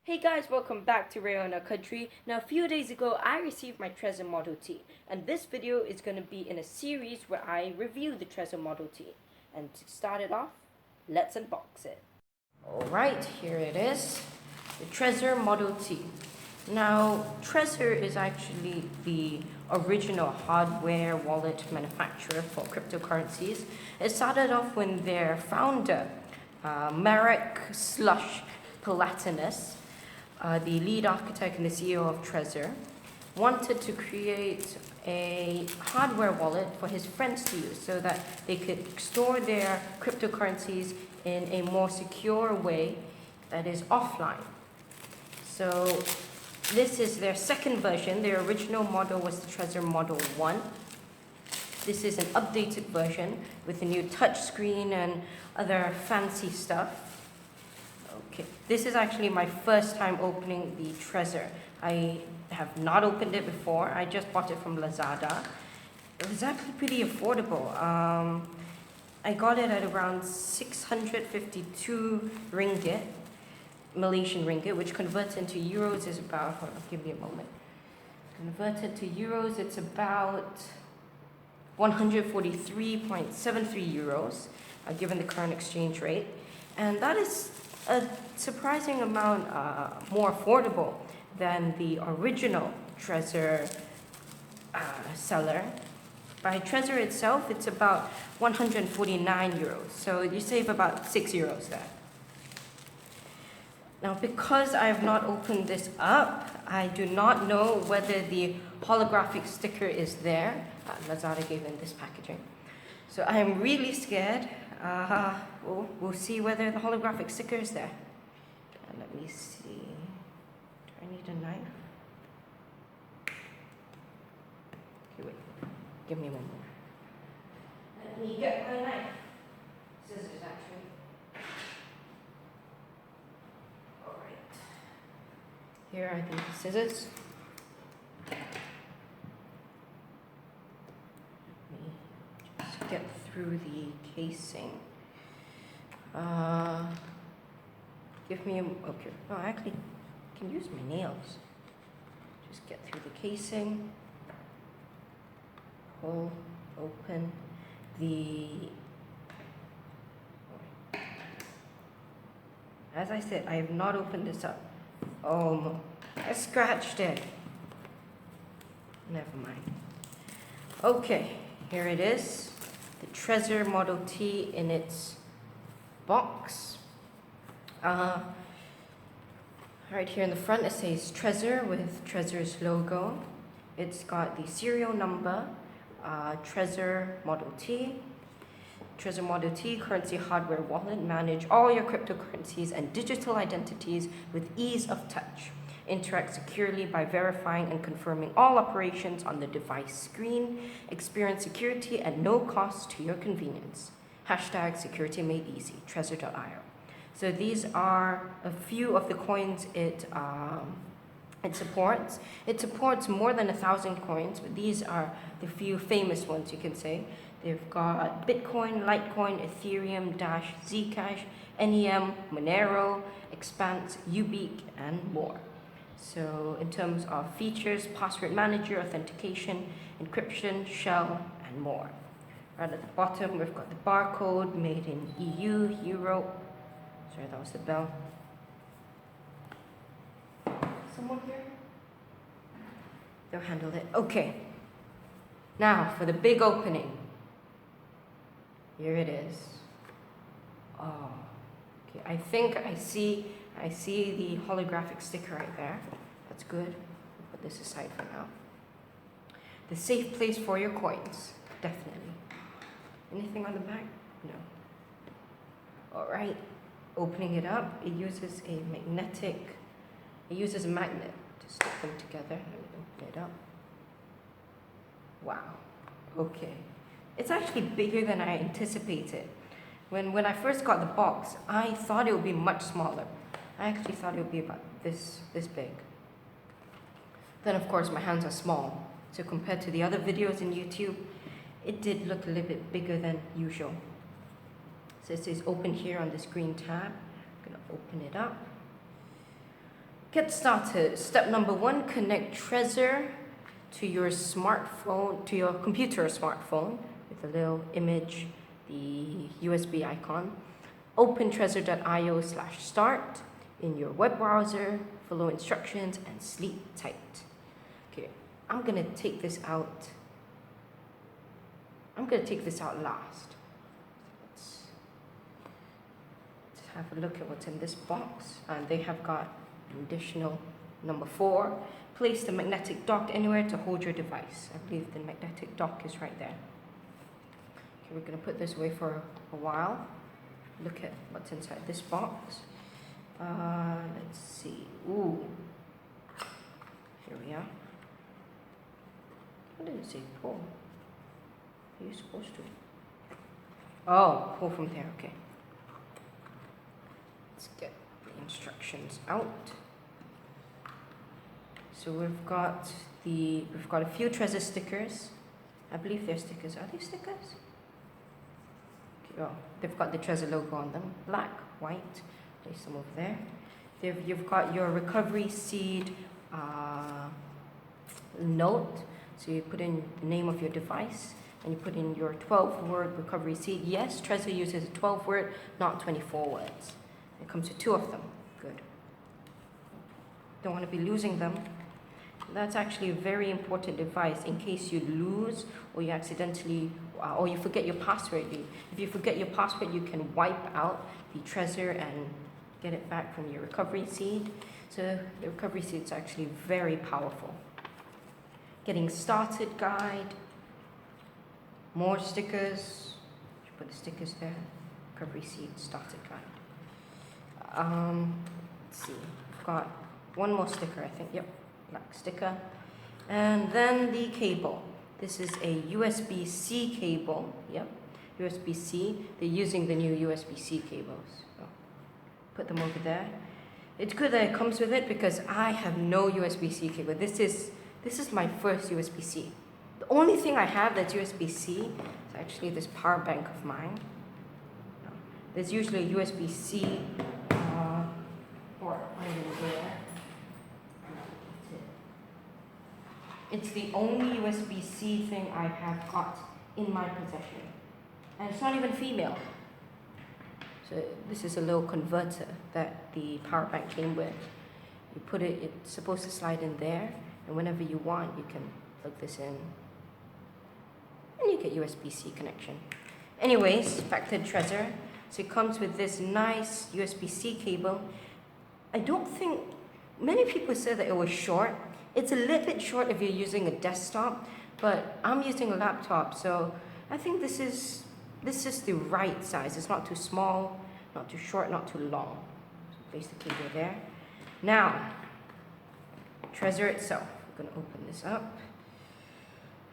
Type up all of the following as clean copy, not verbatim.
Hey guys, welcome back to Rayyann Alqadry. Now, a few days ago, I received my Trezor Model T, and this video is going to be in a series where I review the Trezor Model T. And to start it off, let's unbox it. Alright, here it is, the Trezor Model T. Now, Trezor is actually the original hardware wallet manufacturer for cryptocurrencies. It started off when their founder, Marek Slush Palatinus, the lead architect and the CEO of Trezor, wanted to create a hardware wallet for his friends to use so that they could store their cryptocurrencies in a more secure way that is offline. So this is their second version. Their original model was the Trezor Model 1. This is an updated version with a new touchscreen and other fancy stuff. Okay, this is actually my first time opening the Trezor. I have not opened it before. I just bought it from Lazada. It was actually pretty affordable. I got it at around 652 ringgit, Malaysian ringgit, which converts into euros is about, hold on, give me a moment. Converted to euros, it's about 143.73 euros, given the current exchange rate. And that is a surprising amount more affordable than the original Trezor seller. By Trezor itself, it's about 149 euros. So you save about 6 euros there. Now, because I have not opened this up, I do not know whether the holographic sticker is there. Lazada gave in this packaging. So I am really scared. We'll see whether the holographic sticker is there. Let me see. Do I need a knife? Okay, wait. Give me one more. Let me get my knife. Scissors, actually. Alright. Here are the scissors. Let me just get through the casing. Give me okay. No, I actually can use my nails. Just get through the casing. Pull open the. As I said, I have not opened this up. Oh, I scratched it. Never mind. Okay, here it is. The Trezor Model T in its box. Right here in the front it says Trezor with Trezor's logo. It's got the serial number, Trezor Model T. Trezor Model T currency hardware wallet. Manage all your cryptocurrencies and digital identities with ease of touch. Interact securely by verifying and confirming all operations on the device screen. Experience security at no cost to your convenience. Hashtag security made easy, Trezor.io. So these are a few of the coins it supports. It supports more than 1,000 coins, but these are the few famous ones, you can say. They've got Bitcoin, Litecoin, Ethereum, Dash, Zcash, NEM, Monero, Expanse, Ubique, and more. So in terms of features, password manager, authentication, encryption, shell, and more. Right at the bottom, we've got the barcode made in EU, Europe. Sorry, that was the bell. Someone here? They'll handle it. Okay. Now for the big opening. Here it is. Oh, okay. I think I see the holographic sticker right there. That's good. I'll put this aside for now. The safe place for your coins, definitely. Anything on the back? No. All right. Opening it up, it uses a magnet to stick them together. Let me open it up. Wow. Okay. It's actually bigger than I anticipated. When I first got the box, I thought it would be much smaller. I actually thought it would be about this big. Then of course my hands are small, so compared to the other videos in YouTube, it did look a little bit bigger than usual. So it says open here on this green tab. I'm going to open it up. get started. Step number 1, connect Trezor to your smartphone, to your computer or smartphone with a little image, the USB icon. Open trezor.io/start in your web browser, follow instructions, and sleep tight. Okay, I'm gonna take this out. Last. Let's have a look at what's in this box. And they have got an additional number 4. Place the magnetic dock anywhere to hold your device. I believe the magnetic dock is right there. Okay, we're gonna put this away for a while. Look at what's inside this box. Let's see. Ooh. Here we are. What did it say? Pull. Are you supposed to? Oh, pull from there. Okay. Let's get the instructions out. So we've got a few Trezor stickers. I believe they're stickers. Are they stickers? Oh, they've got the Trezor logo on them. Black, white. Place them over there. You've got your recovery seed note. So you put in the name of your device and you put in your 12-word recovery seed. Yes, Trezor uses a 12-word, not 24 words. It comes with 2 of them. Good. Don't want to be losing them. That's actually a very important device in case you lose or you accidentally, or you forget your password. If you forget your password, you can wipe out the Trezor and get it back from your recovery seed. So the recovery seed is actually very powerful. Getting started guide, more stickers. Put the stickers there. Recovery seed started guide. Let's see. I've got one more sticker, I think. Yep. Black sticker, and then the cable. This is a USB-C cable. Yep, USB-C. They're using the new USB-C cables. So put them over there. It's good that it comes with it because I have no USB-C cable. This is my first USB-C. The only thing I have that's USB-C is actually this power bank of mine. There's usually a USB-C port under there. It's the only USB-C thing I have got in my possession. And it's not even female. So this is a little converter that the power bank came with. You put it, it's supposed to slide in there, and whenever you want, you can plug this in. And you get USB-C connection. Anyways, back to Trezor. So it comes with this nice USB-C cable. I don't think, many people said that it was short. It's a little bit short if you're using a desktop, but I'm using a laptop, so I think this is the right size. It's not too small, not too short, not too long. So place the cable there. Now, Trezor itself. I'm going to open this up.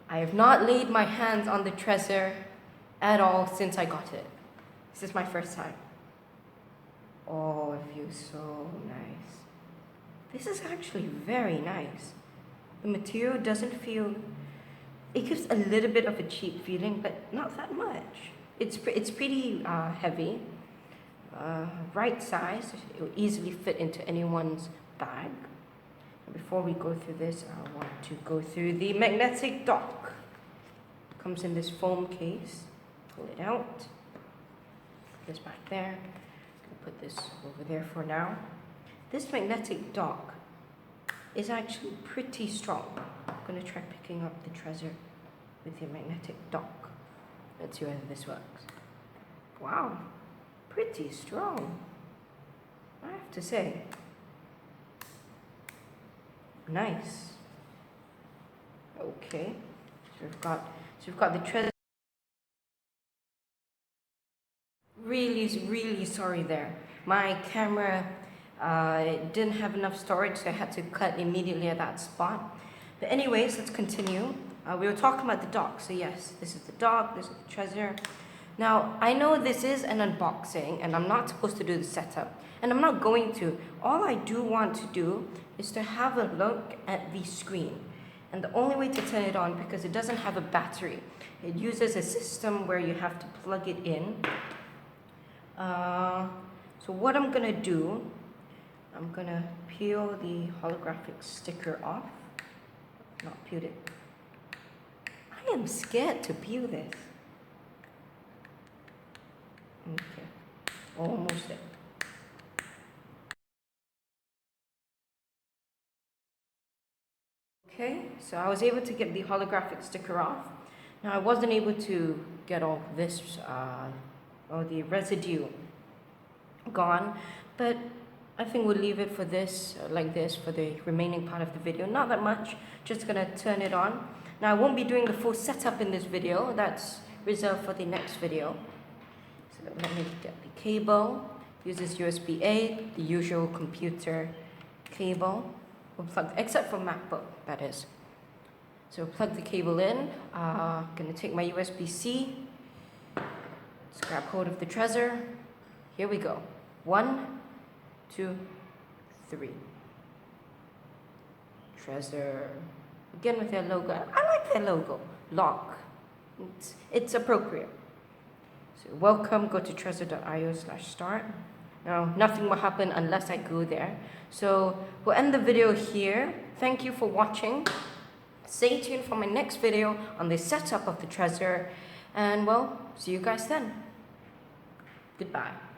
I have not laid my hands on the Trezor at all since I got it. This is my first time. Oh, it feels so nice. This is actually very nice. The material doesn't feel, it gives a little bit of a cheap feeling, but not that much. It's pretty heavy, right size. It will easily fit into anyone's bag. And before we go through this, I want to go through the magnetic dock. It comes in this foam case. Pull it out. Put this back there. Put this over there for now. This magnetic dock is actually pretty strong. I'm going to try picking up the Trezor with the magnetic dock. Let's see whether this works. Wow, pretty strong, I have to say. Nice. Okay, so we've got the Trezor. Really sorry there. My camera didn't have enough storage, so I had to cut immediately at that spot. But anyways, let's continue. We were talking about the dock. So yes, this is the dock, this is the Trezor. Now, I know this is an unboxing, and I'm not supposed to do the setup. And I'm not going to. All I do want to do is to have a look at the screen. And the only way to turn it on, because it doesn't have a battery, it uses a system where you have to plug it in. So what I'm going to do, I'm gonna peel the holographic sticker off. Not peeled it. I am scared to peel this. Okay, almost there. Okay, so I was able to get the holographic sticker off. Now I wasn't able to get all this, or the residue gone, but I think we'll leave it for this, like this, for the remaining part of the video. Not that much, just gonna turn it on. Now I won't be doing the full setup in this video, that's reserved for the next video. So let me get the cable, uses USB-A, the usual computer cable. We'll plug, except for MacBook, that is. So plug the cable in, gonna take my USB-C, let's grab hold of the Trezor. Here we go, 1, 2, 3. Trezor, again with their logo. I like their logo. Lock, it's appropriate. So welcome, go to trezor.io/start. Now nothing will happen unless I go there. So we'll end the video here. Thank you for watching. Stay tuned for my next video on the setup of the Trezor. And well, see you guys then. Goodbye.